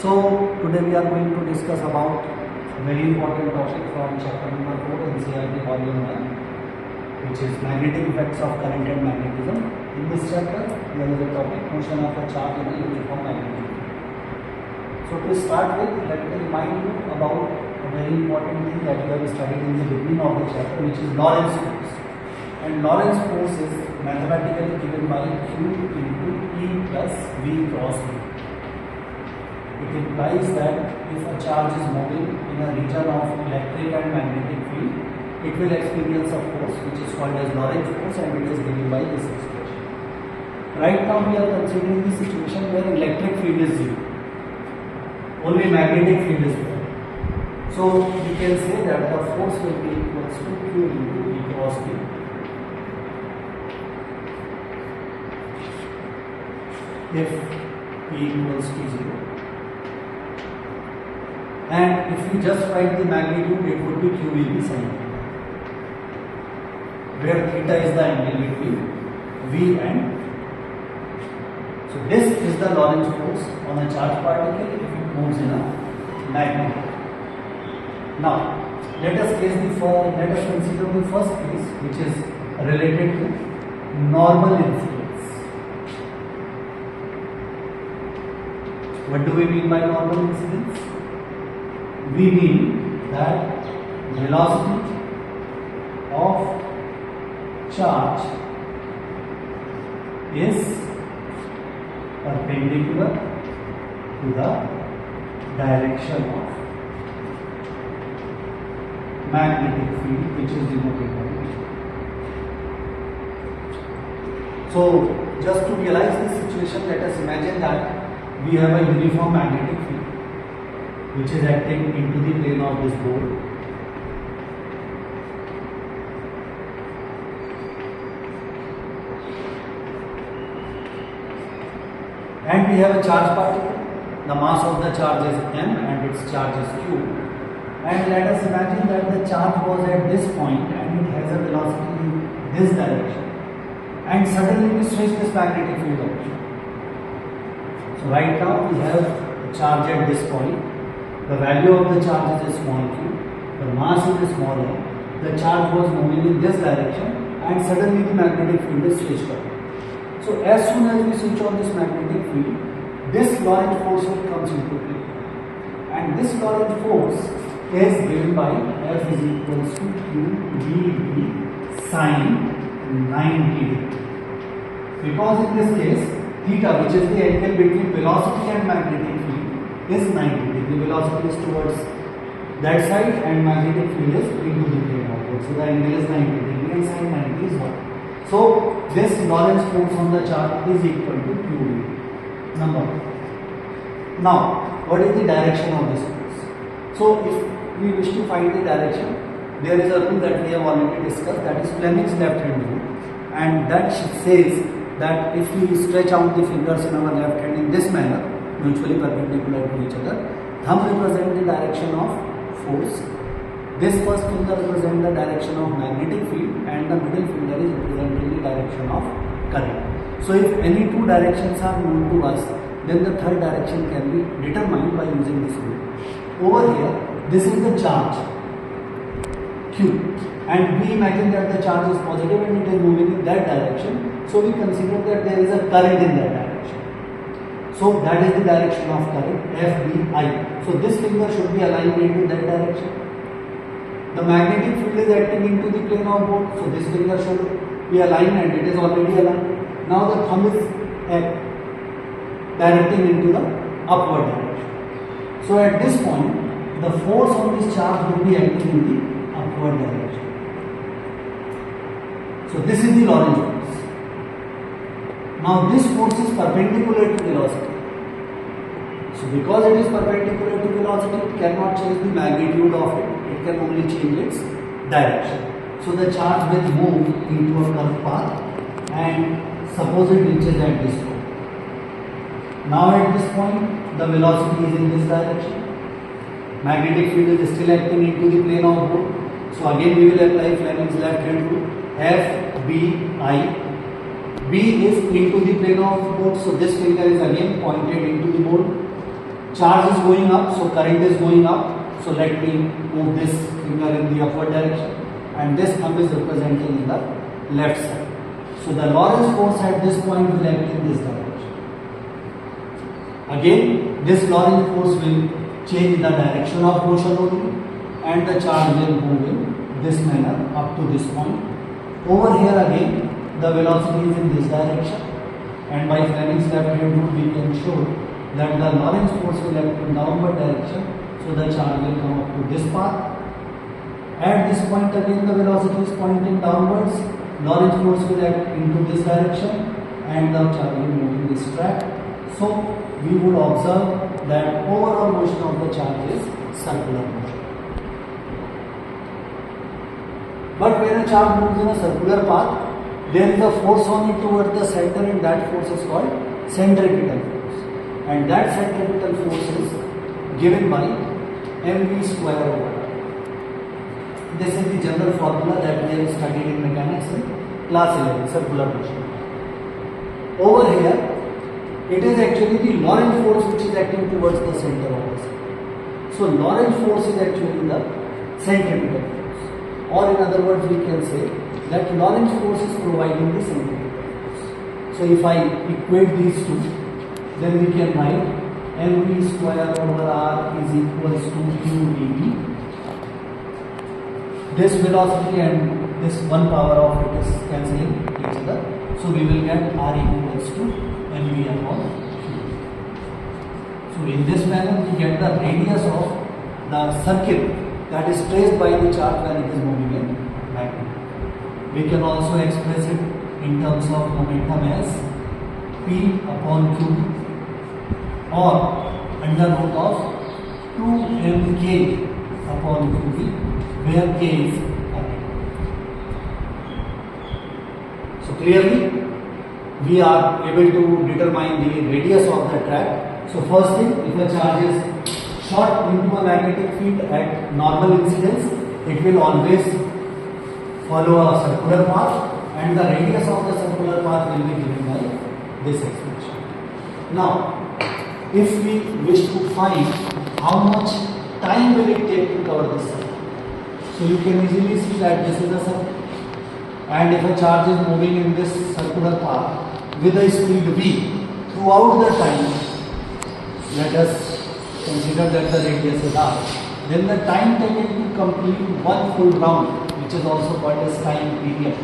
So today we are going to discuss about a very important topic from chapter number 4 NCERT volume 1, which is magnetic effects of current and magnetism. In this chapter there is a topic motion of a charge in a uniform magnetic field. So to start with, let me remind you about a very important thing that we have studied in the beginning of the chapter, which is Lorentz force. And Lorentz force is mathematically given by Q into E plus V cross V. It implies that if a charge is moving in a region of electric and magnetic field, it will experience a force which is called as Lorentz force, and it is given by this expression. Right now we are considering the situation where electric field is zero, only magnetic field is there. So we can say that the force will be equals to Q into E cross V. If E equals to 0. And if we just write the magnitude, it would be QEV sin theta, where theta is the angle between V and. So this is the Lorentz force on a charged particle if it moves in a magnet. Now let us consider the first case, which is related to normal incidence. What do we mean by normal incidence? We mean that velocity of charge is perpendicular to the direction of magnetic field, which is denoted by V. So just to realize this situation, let us imagine that we have a uniform magnetic field which is acting into the plane of this board. And we have a charged particle. The mass of the charge is m and its charge is q. And let us imagine that the charge was at this point and it has a velocity in this direction. And suddenly we switch this magnetic field direction. So right now we have a charge at this point. The value of the charge is small q, the mass is small m, the charge was moving in this direction and suddenly the magnetic field is switched on. So as soon as we switch on this magnetic field, this Lorentz force comes into play. And this Lorentz force is given by F is equals to QVB sin 90 degree. Because in this case, theta, which is the angle between velocity and magnetic field, is 90 degree. The velocity is towards that side and magnetic field is into the plane outward. So the angle is 90 degree and sin 90 is 1. So this Lorentz force on the charge is equal to QV number. Now what is the direction of this force? So if we wish to find the direction, there is a rule that we have already discussed, that is Fleming's left hand rule, and that says that if we stretch out the fingers in our left hand in this manner, mutually perpendicular to each other, thumb represents the direction of force, this first finger represents the direction of magnetic field, and the middle finger is representing the direction of current. So if any two directions are known to us, then the third direction can be determined by using this rule. Over here, this is the charge Q, and we imagine that the charge is positive and it is moving in that direction. So we consider that there is a current in that direction. So that is the direction of current, FBI. So this finger should be aligned into that direction. The magnetic field is acting into the plane of board, so this finger should be aligned and it is already aligned. Now the thumb is directing into the upward direction. So at this point, the force on this charge will be acting in the upward direction. So this is the Lorentz force. Now this force is perpendicular to velocity. So because it is perpendicular to velocity, it cannot change the magnitude of it. It can only change its direction. So the charge will move into a curved path and suppose it reaches at this point. Now at this point, the velocity is in this direction. Magnetic field is still acting into the plane of board. So again we will apply Fleming's left hand rule. FBI. B is into the plane of board, so this finger is again pointed into the board. charge is going up, so current is going up. So let me move this finger in the upward direction, and this thumb is representing in the left side. So the Lorentz force at this point will act in this direction. Again, this Lorentz force will change the direction of motion only, and the charge will move in this manner up to this point. Over here again, the velocity is in this direction, and by Fleming's left hand rule we can show that the Lorentz force will act in downward direction, so the charge will come up to this path. At this point again the velocity is pointing downwards, Lorentz force will act into this direction, and the charge will move in this track. So we would observe that overall motion of the charge is circular motion. But when a charge moves in a circular path, there is a force on it towards the center, and that force is called centripetal force. And that centripetal force is given by mv square over r. This is the general formula that we have studied in mechanics in class 11, circular motion. Over here, it is actually the Lorentz force which is acting towards the center of the circle. So Lorentz force is actually the centripetal force. Or in other words, we can say that Lorentz force is providing the centripetal force. So if I equate these two, then we can write mv square over r is equals to q dv. This velocity and this one power of it is cancelling each other. So we will get r equals to mv upon q. So in this manner we get the radius of the circle that is traced by the charge when it is moving in magnetic. We can also express it in terms of momentum as P upon Q, or under root of 2mk upon qv, where k is current. So clearly we are able to determine the radius of the track. So first thing, if a charge is shot into a magnetic field at normal incidence, it will always follow a circular path, and the radius of the circular path will be given by this expression. Now, if we wish to find how much time will it take to cover this circle, so you can easily see that this is a circle, and if a charge is moving in this circular path with a speed v throughout the time, let us consider that the radius is r, then the time taken to complete one full round, which is also called as time period.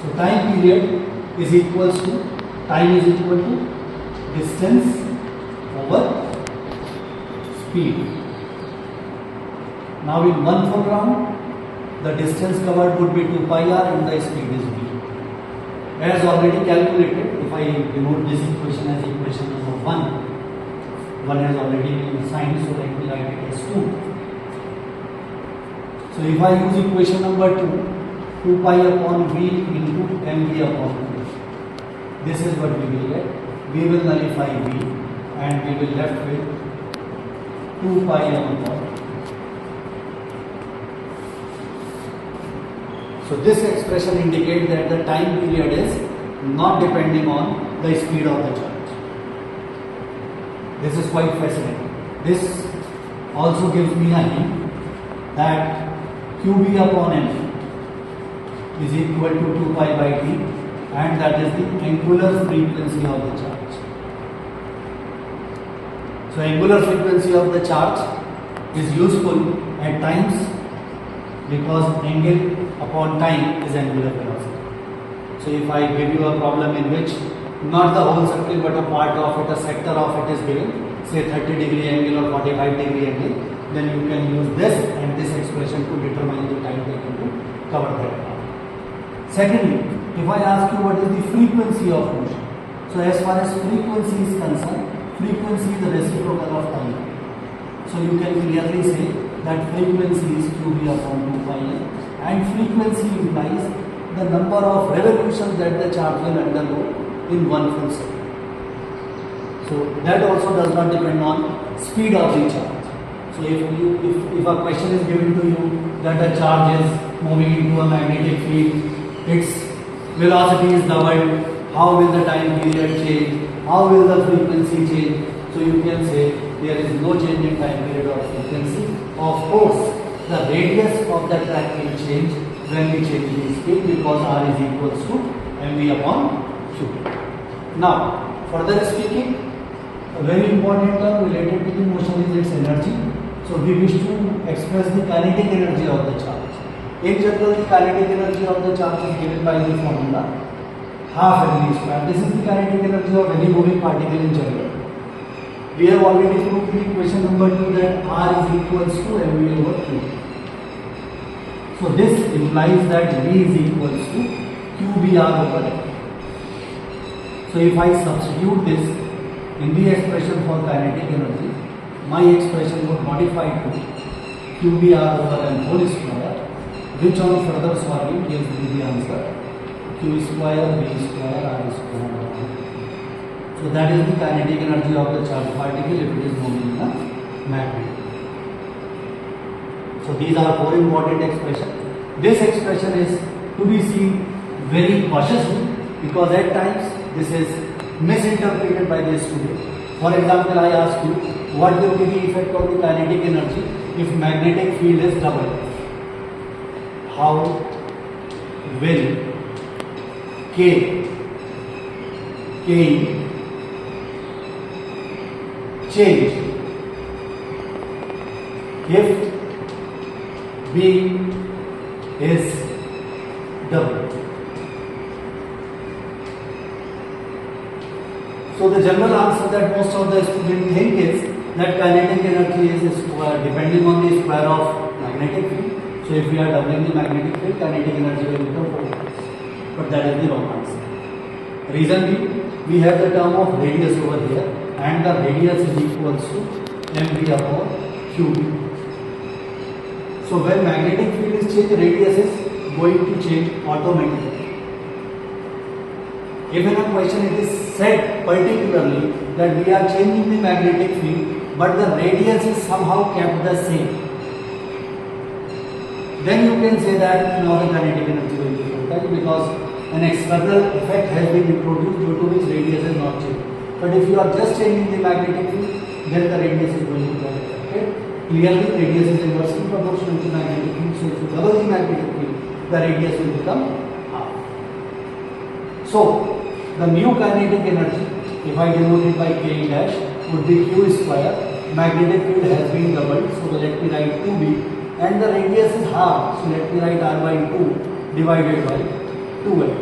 So time period is equals to, time is equal to distance over speed. Now in one full round, the distance covered would be 2 pi r and the speed is v. As already calculated, if I denote this equation as equation number 1 has already been assigned, so let me write it as 2. So if I use equation number 2 pi upon v into mv upon q, this is what we will get. We will nullify v and we will left with 2 pi upon. So this expression indicates that the time period is not depending on the speed of the charge. This is quite fascinating. This also gives me a hint that qb upon m is equal to 2 pi by t, and that is the angular frequency of the charge. So angular frequency of the charge is useful at times because angle upon time is angular velocity. So if I give you a problem in which not the whole circle but a part of it, a sector of it is given, say 30-degree angle or 45-degree angle, then you can use this and this expression to determine the time taken to cover that part. Secondly, if I ask you what is the frequency of motion, so as far as frequency is concerned, frequency is the reciprocal of time. So you can clearly say that frequency is qb upon 2 pi m, and frequency implies the number of revolutions that the charge will undergo in one full second. So that also does not depend on speed of the charge. So if a question is given to you that a charge is moving into a magnetic field, its velocity is doubled, how will the time period change, how will the frequency change. So you can say there is no change in time period or frequency. Of course, the radius of the track will change when we change the speed, because r is equals to mv upon q. Now, further speaking, a very important term related to the motion is its energy. So we wish to express the kinetic energy of the charge. In general, the kinetic energy of the charge is given by the formula half mv square. This is the kinetic energy of any moving particle in general. We have already proved in equation number 2 that r is equals to mv over q. So this implies that v is equals to qbr over m. So if I substitute this in the expression for kinetic energy, my expression would modify to qbr over m whole square, which on further solving gives me the answer q square b square r square. So that is the kinetic energy of the charged particle if it is moving in a magnet. So these are 4 important expressions. This expression is to be seen very cautiously, because at times this is misinterpreted by the student. For example, I ask you, what will be the effect of the kinetic energy if magnetic field is doubled? How will K change if B is doubled? So the general answer that most of the students think is that kinetic energy is depending on the square of magnetic field. So if we are doubling the magnetic field, kinetic energy will become 4 times. But that is the wrong answer. Reason being, we have the term of radius over here, and the radius is equals to mv upon qb. So when magnetic field is changed, radius is going to change automatically. If in a question it is said particularly that we are changing the magnetic field, but the radius is somehow kept the same, then you can say that now the kinetic energy will be futile, because an external effect has been introduced due to which radius is not changed. But if you are just changing the magnetic field, then the radius is going to get affected. Clearly, radius is inversely proportional to magnetic field. So if you double the magnetic field, the radius will become half. So the new kinetic energy, if I denote it by K dash, would be Q square. Magnetic field has been doubled, so let me write 2B, and the radius is half, so let me write R by 2 divided by 2L.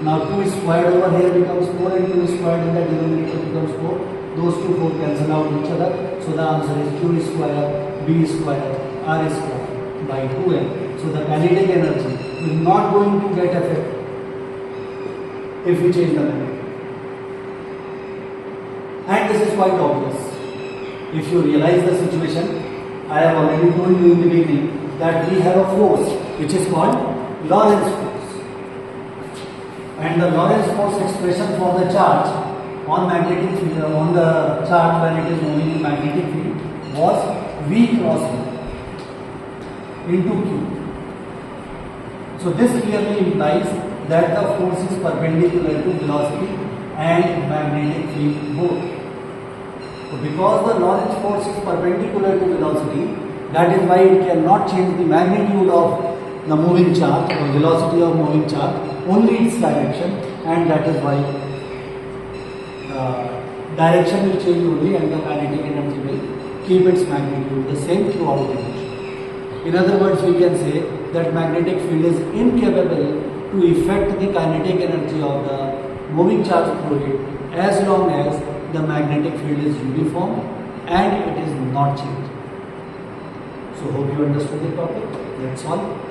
Now 2 squared over here becomes 4, and 2 squared in the denominator becomes 4. Those two 4 cancel out each other, so the answer is Q square B square R square by 2L. So the kinetic energy is not going to get affected if we change the magnetic. And this is quite obvious. If you realize the situation, I have already told you in the beginning that we have a force which is called Lorentz force. And the Lorentz force expression for the charge on magnetic field, on the charge when it is moving in magnetic field, was V cross V into Q. So this clearly implies that the force is perpendicular to velocity and magnetic field both. So because the Lorentz force is perpendicular to velocity, that is why it cannot change the magnitude of the moving charge or velocity of moving charge, only its direction, and that is why direction will change only and the kinetic energy will keep its magnitude the same throughout the motion. In other words, we can say that magnetic field is incapable to affect the kinetic energy of the moving charge fluid as long as the magnetic field is uniform and it is not changed. So hope you understood the topic. That's all.